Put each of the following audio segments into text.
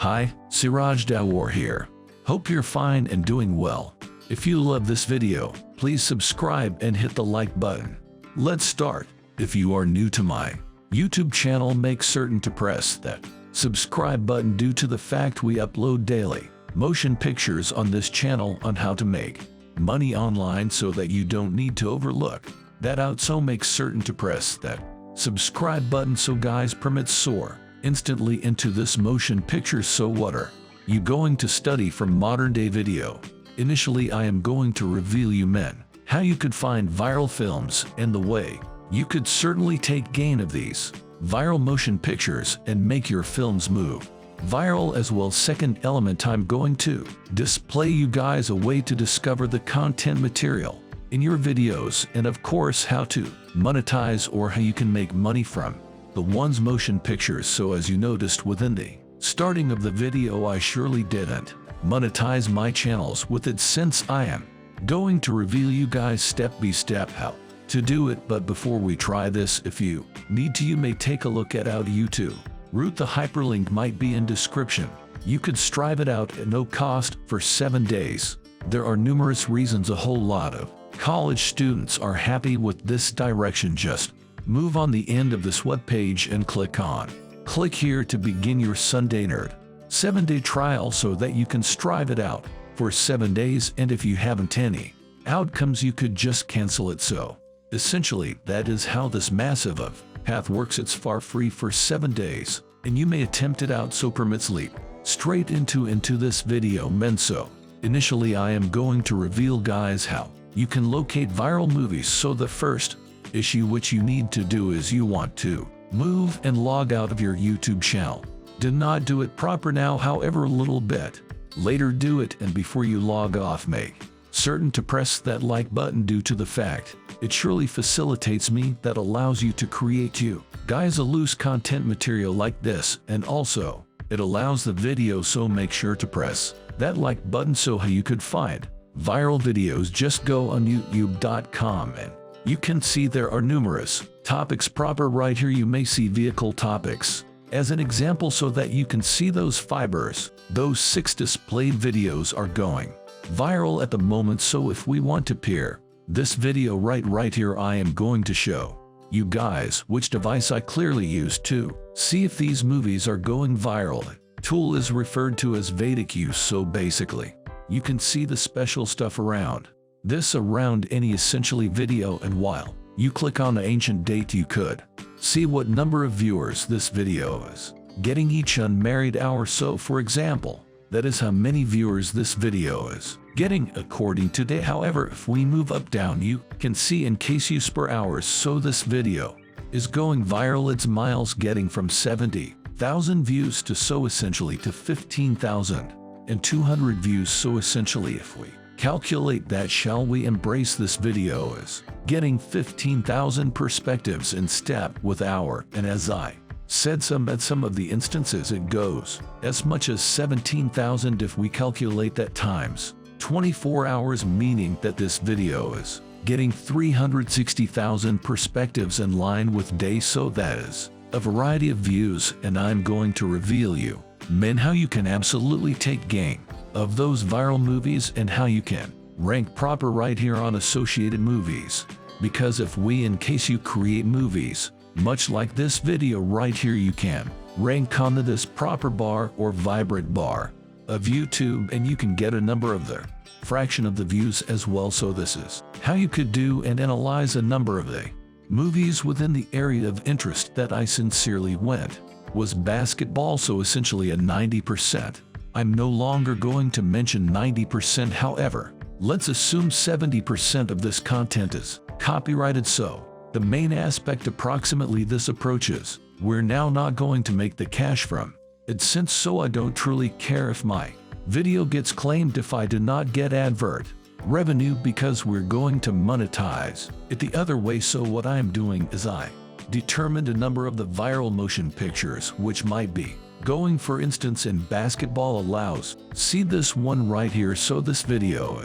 Hi, Siraj Dawar here. Hope you're fine and doing well. If you love this video, please subscribe and hit the like button. Let's start. If you are new to my YouTube channel, make certain to press that subscribe button due to the fact we upload daily motion pictures on this channel on how to make money online so that you don't need to overlook that out, so make certain to press that subscribe button so guys permits soar instantly into this motion picture. So what are you going to study from modern day video? Initially I am going to reveal you men how you could find viral films and the way you could certainly take gain of these viral motion pictures and make your films move viral as well. Second element, I'm going to display you guys a way to discover the content material in your videos, and of course how to monetize or how you can make money from the one's motion pictures. So as you noticed within the starting of the video, I surely didn't monetize my channels with it, since I am going to reveal you guys step by step how to do it. But before we try this, if you need to, you may take a look at our YouTube route. The hyperlink might be in description. You could strive it out at no cost for 7 days. There are numerous reasons a whole lot of college students are happy with this direction. Just move on the end of this web page and click here to begin your Sunday Nerd 7-day trial so that you can strive it out for 7 days, and if you haven't any outcomes you could just cancel it. So essentially that is how this massive of path works. It's far free for 7 days and you may attempt it out, so permits leap straight into this video men. So initially I am going to reveal guys how you can locate viral movies. So the first issue which you need to do is you want to move and log out of your YouTube channel. Do not do it proper now, however a little bit later do it, and before you log off make certain to press that like button due to the fact it surely facilitates me that allows you to create you guys a loose content material like this, and also it allows the video, so make sure to press that like button so how you could find viral videos. Just go on youtube.com and you can see there are numerous topics proper right here. You may see vehicle topics as an example so that you can see those fibers. Those 6 displayed videos are going viral at the moment. So if we want to pair this video right here, I am going to show you guys which device I clearly used to see if these movies are going viral. Tool is referred to as Vedic use. So basically you can see the special stuff around this around any essentially video, and while you click on the ancient date you could see what number of viewers this video is getting each unmarried hour. So for example, that is how many viewers this video is getting according to day. However, if we move up down you can see in case use per hours. So this video is going viral. It's miles, getting from 70,000 views to so essentially to 15,200 views. So essentially if we calculate that, shall we embrace this video is getting 15,000 perspectives in step with hour, and as I said, at some of the instances it goes as much as 17,000 if we calculate that times 24 hours, meaning that this video is getting 360,000 perspectives in line with day. So that is a variety of views, and I'm going to reveal you men how you can absolutely take gain of those viral movies and how you can rank proper right here on associated movies. Because if we, in case you create movies much like this video right here, you can rank on this proper bar or vibrant bar of YouTube, and you can get a number of the fraction of the views as well. So this is how you could do and analyze a number of the movies within the area of interest that I sincerely went was basketball. So essentially a 90%. I'm no longer going to mention 90%, however, let's assume 70% of this content is copyrighted. So the main aspect approximately this approaches, we're now not going to make the cash from it, since so I don't truly care if my video gets claimed if I do not get advert revenue, because we're going to monetize it the other way. So what I am doing is I determined a number of the viral motion pictures which might be going, for instance in basketball allows see this one right here. So this video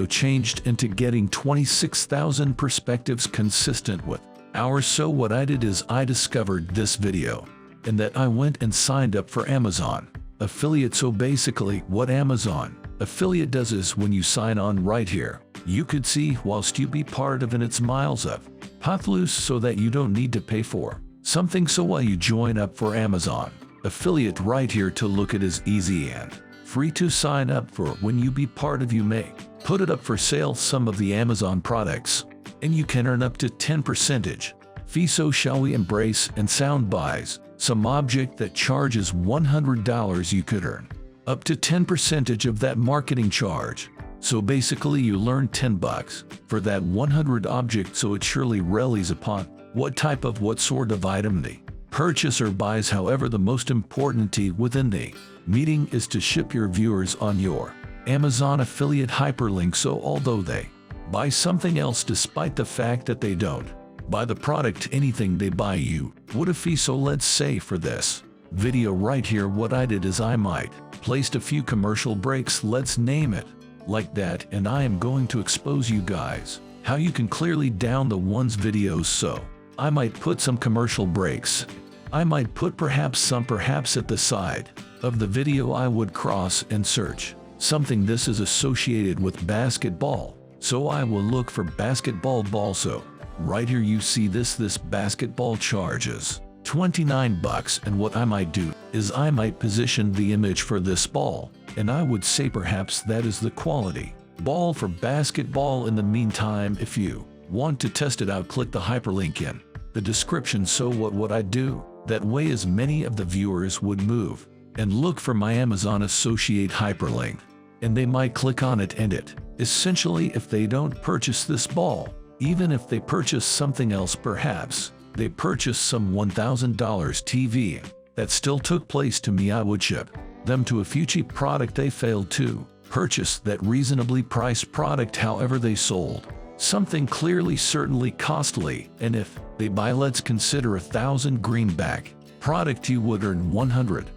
changed into getting 26,000 perspectives consistent with hours. So what I did is I discovered this video and that I went and signed up for Amazon Affiliate. So basically what Amazon affiliate does is when you sign on right here, you could see whilst you be part of and it's miles of path loose so that you don't need to pay for something. So while you join up for Amazon affiliate right here to look at is easy and free to sign up for. When you be part of, you may put it up for sale some of the Amazon products and you can earn up to 10% fee. So shall we embrace and sound buys some object that charges $100, you could earn up to 10% of that marketing charge. So basically you learn $10 for that 100 object. So it surely relies upon what type of what sort of item the purchaser buys. However, the most important within the meeting is to ship your viewers on your Amazon affiliate hyperlink. So although they buy something else, despite the fact that they don't buy the product, anything they buy you would a fee. So let's say for this video right here, what I did is I might placed a few commercial breaks, let's name it like that, and I am going to expose you guys how you can clearly down the one's videos. So I might put some commercial breaks. I might put perhaps at the side of the video. I would cross and search something this is associated with basketball. So I will look for basketball ball. So right here you see this basketball charges $29, and what I might do is I might position the image for this ball, and I would say perhaps that is the quality ball for basketball. In the meantime, if you want to test it out, click the hyperlink in the description. So what would I do? That way as many of the viewers would move and look for my Amazon associate hyperlink, and they might click on it, and it essentially, if they don't purchase this ball, even if they purchase something else, perhaps they purchase some $1,000 TV that still took place to me, I would ship them to a few cheap product they failed to purchase that reasonably priced product. However, they sold something clearly certainly costly, and if they buy, let's consider $1,000 greenback product, you would earn $100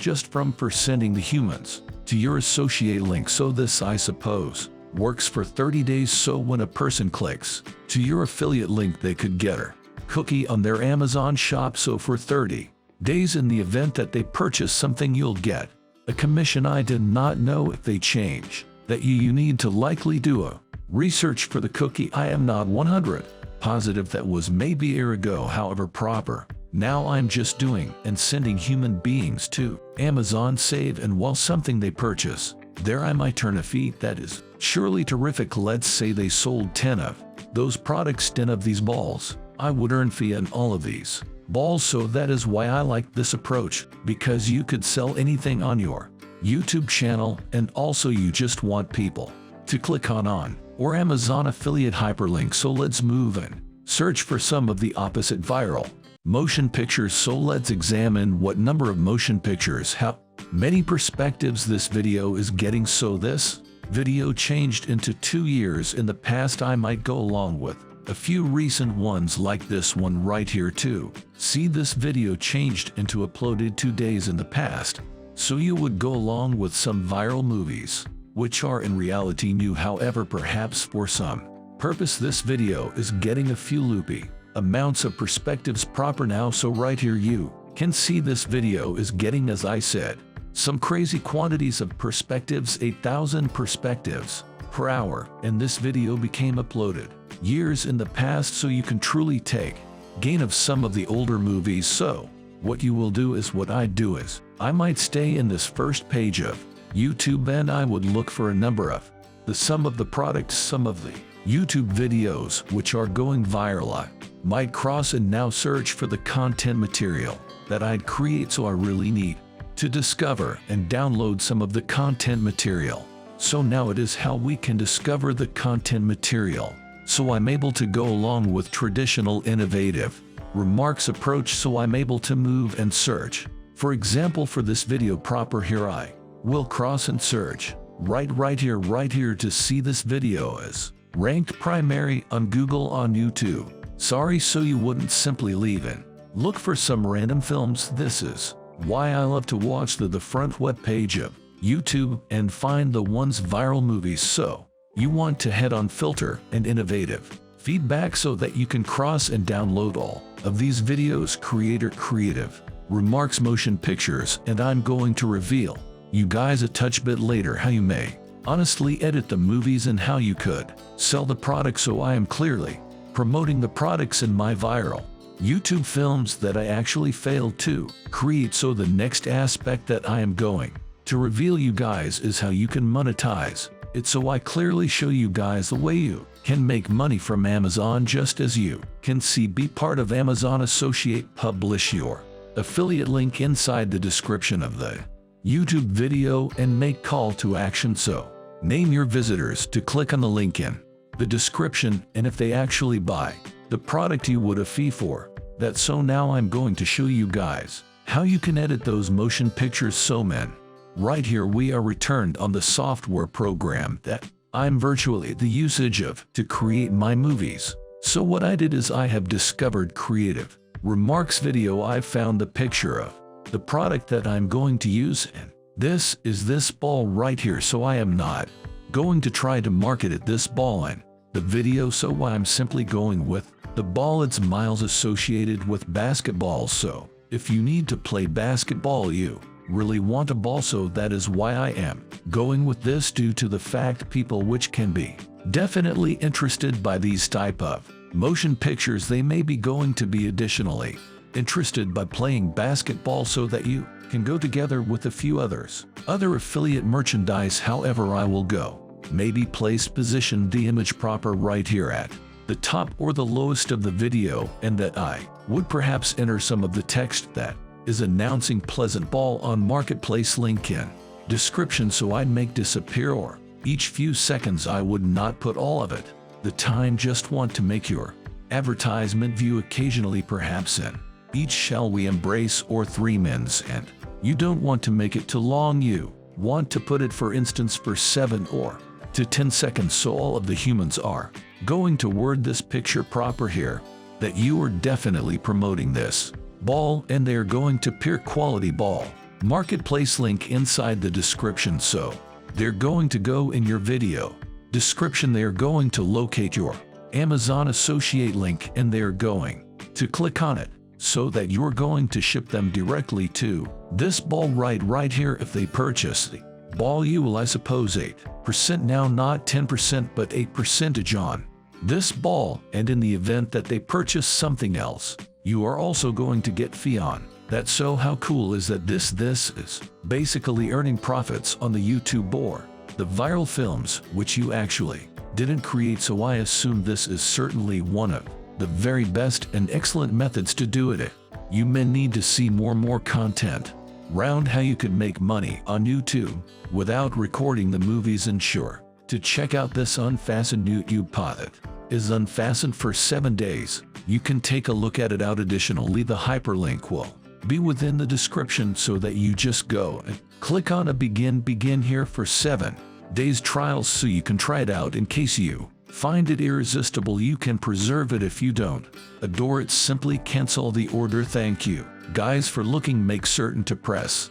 just from for sending the humans to your associate link. So this, I suppose, works for 30 days. So when a person clicks to your affiliate link, they could get her cookie on their Amazon shop. So for 30 days, in the event that they purchase something, you'll get a commission. I did not know if they change that you need to likely do a research for the cookie. I am not 100% positive, that was maybe a year ago. However, proper now I'm just doing and sending human beings to Amazon save, and while something they purchase there, I might turn a fee. That is surely terrific. Let's say they sold 10 of those products, 10 of these balls, I would earn fee on all of these balls. So that is why I like this approach, because you could sell anything on your YouTube channel, and also you just want people to click on or Amazon affiliate hyperlink. So let's move and search for some of the opposite viral motion pictures. So let's examine what number of motion pictures, how many perspectives this video is getting. So this video changed into 2 years in the past. I might go along with a few recent ones like this one right here too. See, this video changed into uploaded 2 days in the past. So you would go along with some viral movies, which are in reality new. However, perhaps for some purpose this video is getting a few loopy amounts of perspectives proper now. So right here you can see this video is getting, as I said, some crazy quantities of perspectives, 8,000 perspectives per hour, and this video became uploaded years in the past. So you can truly take gain of some of the older movies. So what you will do is, what I do is I might stay in this first page of YouTube, and I would look for a number of some of the products, some of the YouTube videos which are going viral. I might cross and now search for the content material that I'd create. So I really need to discover and download some of the content material. So now it is how we can discover the content material. So I'm able to go along with traditional innovative remarks approach. So I'm able to move and search. For example, for this video proper here, I will cross and search right here to see this video is ranked primary on Google on YouTube. Sorry, so you wouldn't simply leave and look for some random films. This is why I love to watch the front web page of YouTube and find the ones viral movies. So you want to head on filter and innovative feedback so that you can cross and download all of these videos. Creator creative remarks motion pictures, and I'm going to reveal you guys a touch bit later how you may honestly edit the movies and how you could sell the product. So I am clearly promoting the products in my viral YouTube films that I actually failed to create. So the next aspect that I am going to reveal you guys is how you can monetize it. So I clearly show you guys the way you can make money from Amazon, just as you can see. Be part of Amazon Associate, publish your affiliate link inside the description of the YouTube video and make call to action. So name your visitors to click on the link in the description, and if they actually buy the product you would a fee for that. So now I'm going to show you guys how you can edit those motion pictures. So men, right here we are returned on the software program that I'm virtually the usage of to create my movies. So what I did is I have discovered creative remarks video. I found the picture of the product that I'm going to use, and this is this ball right here. So I am not going to try to market it this ball in the video. So I'm simply going with the ball. It's miles associated with basketball. So if you need to play basketball, you really want a ball. So that is why I am going with this, due to the fact people which can be definitely interested by these type of motion pictures, they may be going to be additionally interested by playing basketball, so that you can go together with a few other affiliate merchandise. However, I will go maybe position the image proper right here at the top or the lowest of the video, and that I would perhaps enter some of the text that is announcing pleasant ball on marketplace link in description. So I'd make disappear, or each few seconds. I would not put all of it the time, just want to make your advertisement view occasionally, perhaps in each shall we embrace or 3 minutes, and you don't want to make it too long. You want to put it, for instance, for 7 or to 10 seconds. So all of the humans are going to word this picture proper here that you are definitely promoting this ball, and they're going to peer quality ball marketplace link inside the description. So they're going to go in your video description, they're going to locate your Amazon Associate link, and they're going to click on it, so that you're going to ship them directly to this ball right here. If they purchase the ball, you will, I suppose, 8% now, not 10%, but 8% on this ball, and in the event that they purchase something else, you are also going to get fee on that. So how cool is that? This is basically earning profits on the YouTube or the viral films which you actually didn't create. So I assume this is certainly one of the very best and excellent methods to do it. You may need to see more content round how you could make money on YouTube without recording the movies. And sure to check out this unfastened YouTube pod. It is unfastened for 7 days. You can take a look at it out. Additionally, the hyperlink will be within the description, so that you just go and click on a begin here for 7 days trials, so you can try it out. In case you find it irresistible, you can preserve it. If you don't adore it, simply cancel the order. Thank you guys for looking. Make certain to press